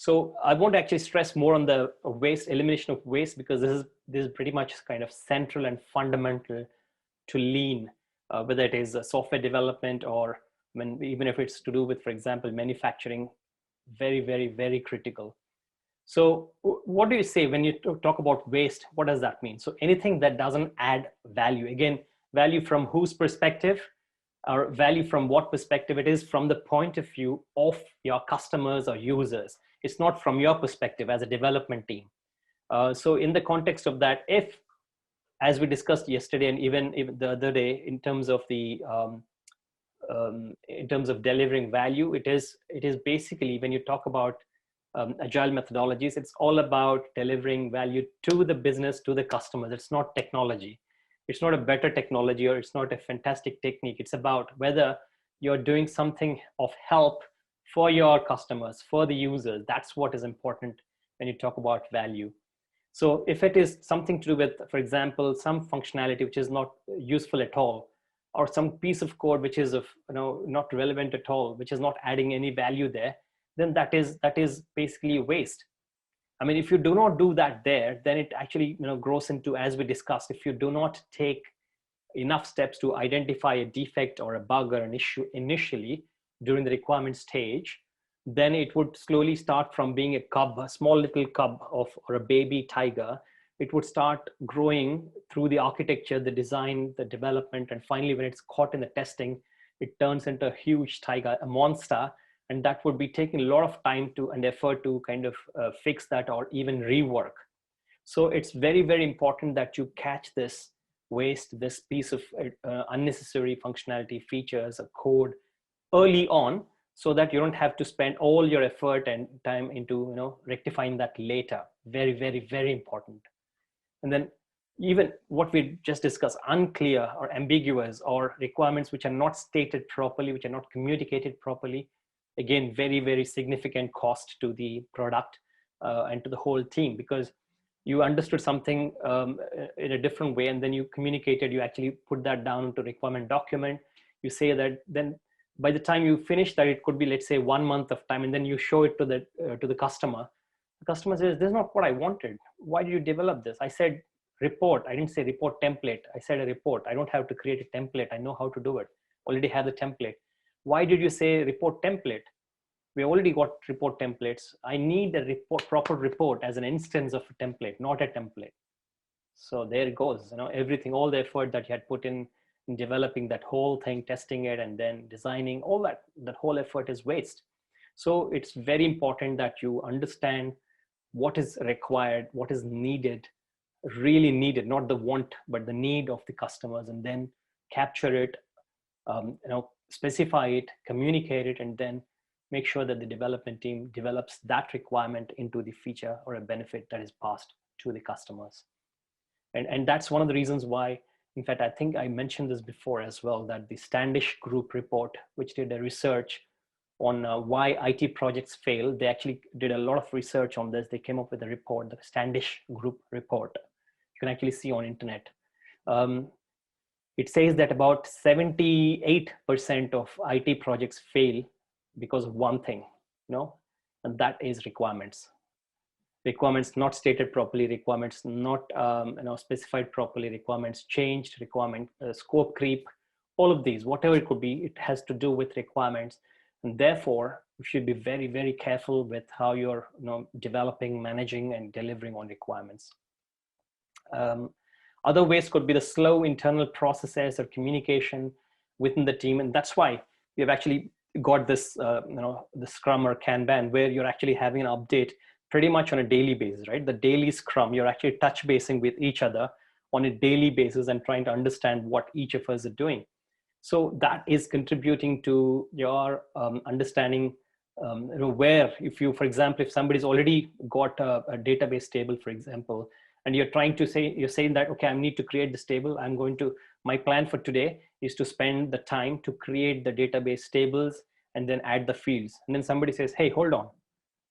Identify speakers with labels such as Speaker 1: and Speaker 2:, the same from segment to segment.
Speaker 1: So I want to actually stress more on the waste, elimination of waste, because this is pretty much kind of central and fundamental to lean, whether it is software development or even if it's to do with, for example, manufacturing. Very, very, very critical. So what do you say when you talk about waste? What does that mean? So anything that doesn't add value. Again, value from whose perspective, or value from what perspective? It is from the point of view of your customers or users. It's not from your perspective as a development team. So in the context of that, if, as we discussed yesterday and even the other day, in terms of the in terms of delivering value, it is basically, when you talk about agile methodologies, it's all about delivering value to the business, to the customers. It's not technology. It's not a better technology, or it's not a fantastic technique. It's about whether you're doing something of help for your customers, for the users. That's what is important when you talk about value. So if it is something to do with, for example, some functionality which is not useful at all, or some piece of code which is of not relevant at all, which is not adding any value there, then that is basically waste. I mean, if you do not do that there, then it actually grows into, as we discussed, if you do not take enough steps to identify a defect or a bug or an issue initially during the requirement stage, then it would slowly start from being a cub, a small little cub or a baby tiger. It would start growing through the architecture, the design, the development, and finally when it's caught in the testing, it turns into a huge tiger, a monster, and that would be taking a lot of time and effort to kind of fix that or even rework. So it's very, very important that you catch this waste, this piece of unnecessary functionality, features, or code early on, so that you don't have to spend all your effort and time into rectifying that later. Very, very, very important. And then even what we just discussed, unclear or ambiguous, or requirements which are not stated properly, which are not communicated properly, again, very, very significant cost to the product and to the whole team, because you understood something in a different way, and then you communicated, you actually put that down into requirement document. You say that, then by the time you finish that, it could be, let's say, 1 month of time, and then you show it to the customer. The customer says, this is not what I wanted. Why did you develop this? I said report. I didn't say report template. I said a report. I don't have to create a template. I know how to do it. Already have the template. Why did you say report template? We already got report templates. I need a proper report as an instance of a template, not a template. So there it goes. Everything, all the effort that you had put in developing that whole thing, testing it, and then designing, all that whole effort is waste. So it's very important that you understand what is required, what is needed, really needed, not the want, but the need of the customers, and then capture it, specify it, communicate it, and then make sure that the development team develops that requirement into the feature or a benefit that is passed to the customers. And that's one of the reasons why, in fact, I think I mentioned this before as well, that the Standish Group report, which did a research on why IT projects fail, they actually did a lot of research on this. They came up with a report, the Standish Group report. You can actually see on internet. It says that about 78% of IT projects fail because of one thing, and that is requirements. Requirements not stated properly, requirements not specified properly, requirements changed, requirement scope creep, all of these, whatever it could be, it has to do with requirements. And therefore, you should be very, very careful with how you're developing, managing, and delivering on requirements. Other ways could be the slow internal processes or communication within the team. And that's why we have actually got this, the Scrum or Kanban, where you're actually having an update pretty much on a daily basis, right? The daily Scrum, you're actually touch basing with each other on a daily basis and trying to understand what each of us are doing. So that is contributing to your understanding where, if you, for example, if somebody's already got a database table, for example, and you're trying to say, you're saying that, okay, I need to create this table. My plan for today is to spend the time to create the database tables and then add the fields. And then somebody says, hey, hold on.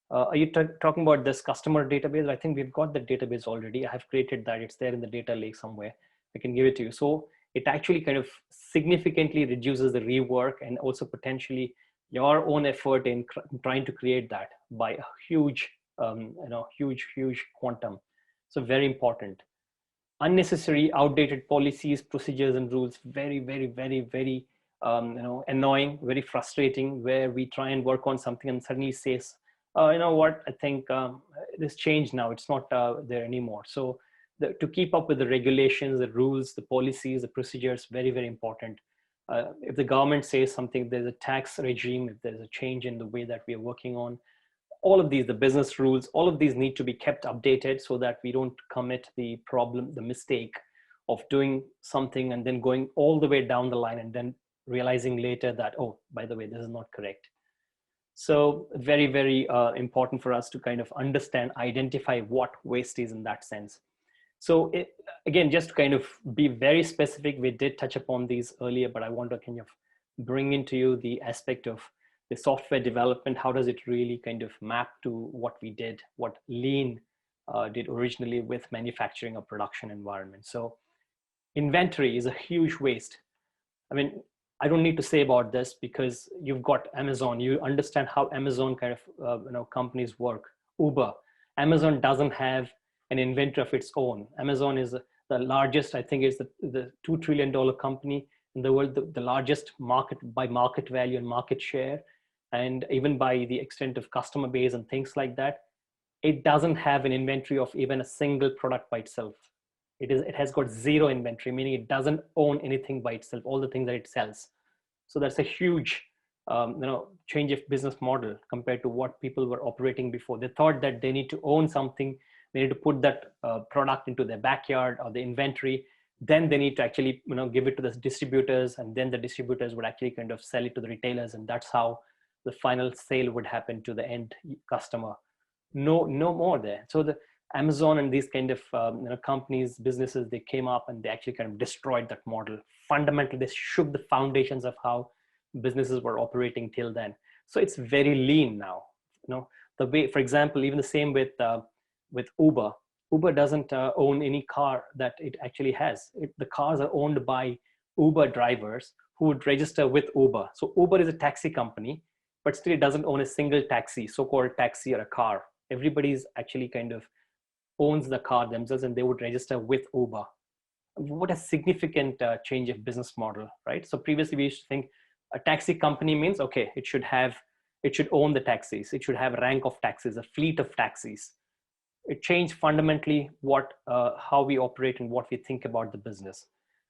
Speaker 1: Are you talking about this customer database? I think we've got the database already. I have created that. It's there in the data lake somewhere. I can give it to you. So it actually kind of significantly reduces the rework and also potentially your own effort in trying to create that by a huge, huge quantum. So very important. Unnecessary, outdated policies, procedures, and rules. Very, very, very, very, annoying, very frustrating. Where we try and work on something and suddenly says, you know what? I think this changed now. It's not there anymore. So to keep up with the regulations, the rules, the policies, the procedures, very, very important. If the government says something, there's a tax regime, if there's a change in the way that we are working on, all of these, the business rules, all of these need to be kept updated so that we don't commit the mistake of doing something and then going all the way down the line and then realizing later that, oh, by the way, this is not correct. So very, very important for us to kind of understand, identify what waste is in that sense. So again, just to kind of be very specific, we did touch upon these earlier, but I want to kind of bring into you the aspect of the software development. How does it really kind of map to what we did, what Lean did originally with manufacturing or production environment? So inventory is a huge waste. I mean, I don't need to say about this because you've got Amazon. You understand how Amazon kind of companies work. Uber, Amazon doesn't have an inventory of its own. Amazon is the largest, I think it's the $2 trillion company in the world, the largest market by market value and market share, and even by the extent of customer base and things like that. It doesn't have an inventory of even a single product by itself. It has got zero inventory, meaning it doesn't own anything by itself, all the things that it sells. So that's a huge change of business model compared to what people were operating before. They thought that they need to own something, they need to put that product into their backyard or the inventory, then they need to actually give it to the distributors, and then the distributors would actually kind of sell it to the retailers, and that's how the final sale would happen to the end customer. No more there. So the Amazon and these kind of companies, businesses, they came up and they actually kind of destroyed that model. Fundamentally, they shook the foundations of how businesses were operating till then. So it's very lean now. The way, for example, even the same with Uber. Uber doesn't own any car that it actually has. The cars are owned by Uber drivers who would register with Uber. So Uber is a taxi company, but still it doesn't own a single taxi, so-called taxi or a car. Everybody's actually kind of owns the car themselves, and they would register with Uber. What a significant change of business model, right? So previously we used to think a taxi company means, okay, it should own the taxis. It should have a rank of taxis, a fleet of taxis. It changed fundamentally how we operate and what we think about the business.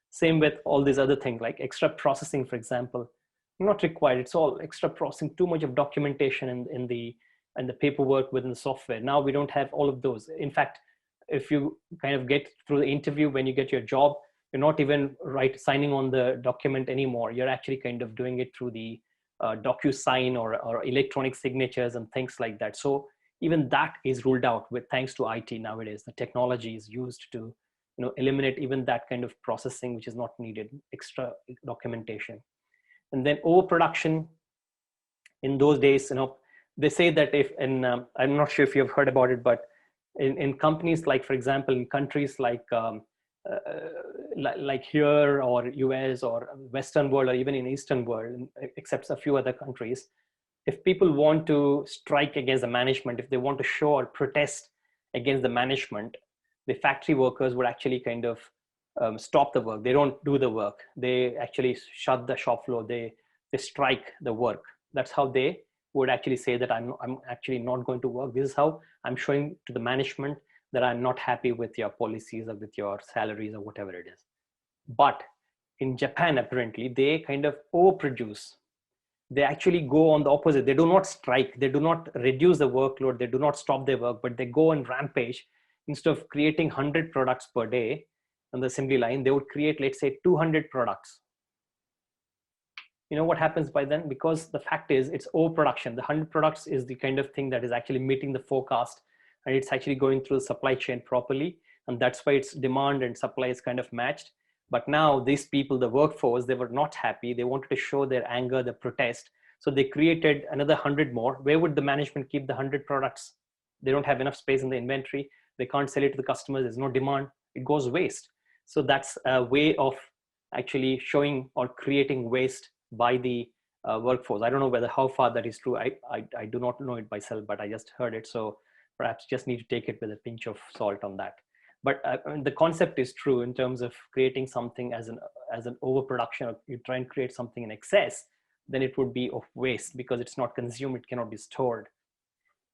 Speaker 1: Same with all these other things like extra processing, for example, not required. It's all extra processing, too much of documentation in the paperwork within the software. Now we don't have all of those. In fact, if you kind of get through the interview, when you get your job, you're not even signing on the document anymore. You're actually kind of doing it through the DocuSign or electronic signatures and things like that. So even that is ruled out thanks to IT nowadays. The technology is used to eliminate even that kind of processing, which is not needed, extra documentation. And then overproduction. In those days, they say that I'm not sure if you've heard about it, but in companies like, for example, in countries like here or US or Western world or even in Eastern world, except a few other countries, if people want to strike against the management, if they want to show or protest against the management, the factory workers would actually kind of stop the work. They don't do the work. They actually shut the shop floor. They strike the work. That's how they would actually say that I'm actually not going to work. This is how I'm showing to the management that I'm not happy with your policies or with your salaries or whatever it is. But in Japan, apparently, they kind of overproduce. They actually go on the opposite. They do not strike. They do not reduce the workload. They do not stop their work, but they go on rampage. Instead of creating 100 products per day on the assembly line, they would create, let's say, 200 products. You know what happens by then? Because the fact is, it's overproduction. The 100 products is the kind of thing that is actually meeting the forecast, and it's actually going through the supply chain properly. And that's why its demand and supply is kind of matched. But now these people, the workforce, they were not happy. They wanted to show their anger, the protest. So they created another 100 more. Where would the management keep the 100 products? They don't have enough space in the inventory. They can't sell it to the customers. There's no demand. It goes waste. So that's a way of actually showing or creating waste by the workforce. I don't know whether how far that is true. I do not know it myself, but I just heard it. So perhaps just need to take it with a pinch of salt on that. But I mean, the concept is true in terms of creating something as an overproduction. You try and create something in excess, then it would be of waste because it's not consumed, it cannot be stored.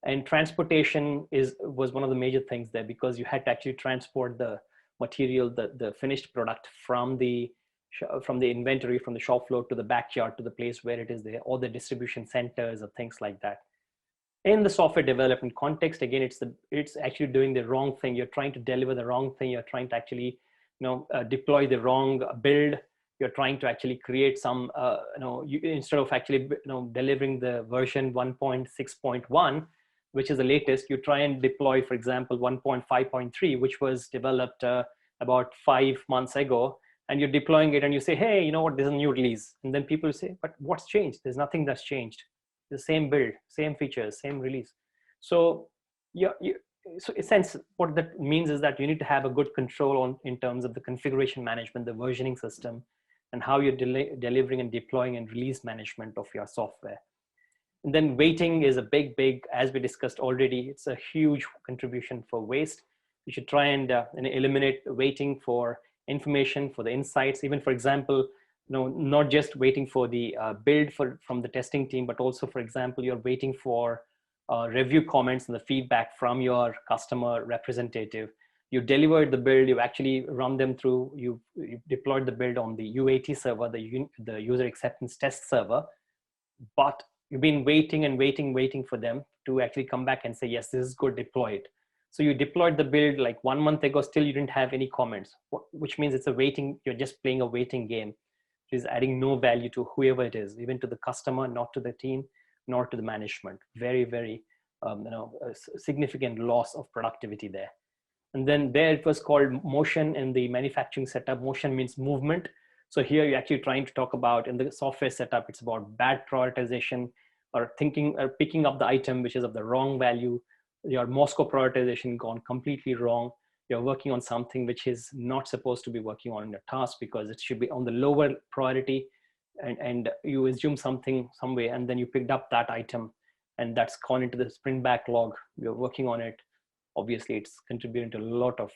Speaker 1: And transportation was one of the major things there, because you had to actually transport the material, the finished product from the inventory, from the shop floor to the backyard, to the place where it is there, all the distribution centers or things like that. In the software development context, again, it's actually doing the wrong thing. You're trying to deliver the wrong thing. You're trying to actually deploy the wrong build. You're trying to actually create some instead of actually delivering the version 1.6.1, which is the latest, you try and deploy, for example, 1.5.3, which was developed about 5 months ago, and you're deploying it and you say, hey, you know what, there's a new release. And then people say, but what's changed? There's nothing that's changed. The same build, same features, same release. So so in a sense, what that means is that you need to have a good control in terms of the configuration management, the versioning system, and how you're delivering and deploying and release management of your software. And then waiting is a big, as we discussed already, it's a huge contribution for waste. You should try and eliminate waiting for information, for the insights. Even, for example, not just waiting for the build from the testing team, but also, for example, you're waiting for review comments and the feedback from your customer representative. You delivered the build, you actually run them through, you deployed the build on the UAT server, the user acceptance test server, but you've been waiting for them to actually come back and say, yes, this is good, deploy it. So you deployed the build like 1 month ago, still you didn't have any comments, which means it's a waiting, you're just playing a waiting game, which is adding no value to whoever it is, even to the customer, not to the team, nor to the management. Very, a significant loss of productivity there. And then there it was called motion in the manufacturing setup. Motion means movement. So here you're actually trying to talk about, in the software setup, it's about bad prioritization, or picking up the item which is of the wrong value. Your Moscow prioritization gone completely wrong. You're working on something which is not supposed to be working on your task, because it should be on the lower priority, and you assume something some way, and then you picked up that item and that's gone into the sprint backlog. You're working on it. Obviously it's contributing to a lot of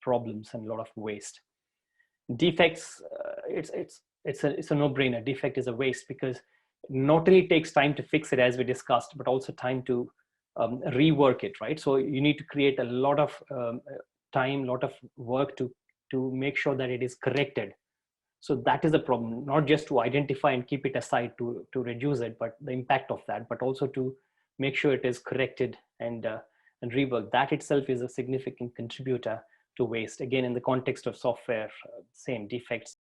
Speaker 1: problems and a lot of waste. Defects, it's a no-brainer. Defect is a waste, because not only takes time to fix it, as we discussed, but also time to rework it, right? So you need to create a lot of time, lot of work to make sure that it is corrected. So that is the problem, not just to identify and keep it aside to reduce it, but the impact of that, but also to make sure it is corrected and reworked. That itself is a significant contributor to waste. Again, in the context of software, same defects